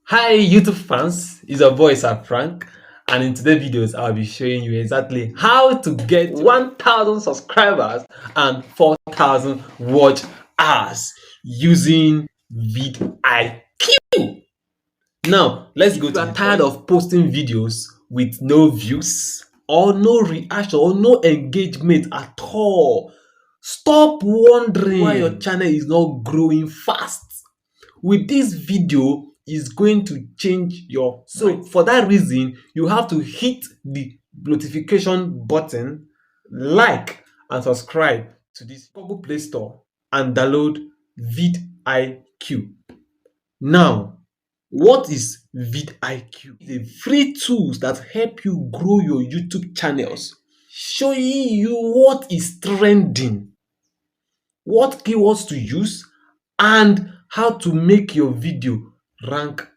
Hi YouTube fans, it's your boy Sir Frank, and in today's videos I'll be showing you exactly how to get 1,000 subscribers and 4,000 watch hours using vidIQ. Now let's go to the tired of posting videos with no views or no reaction or no engagement at all. Stop wondering why your channel is not growing fast. With this video is going to change your for that reason you have to hit the notification button, like and subscribe to this Google Play Store and download vidIQ. Now, what is vidIQ? It's a free tools that help you grow your YouTube channels, showing you what is trending, what keywords to use, and how to make your video rank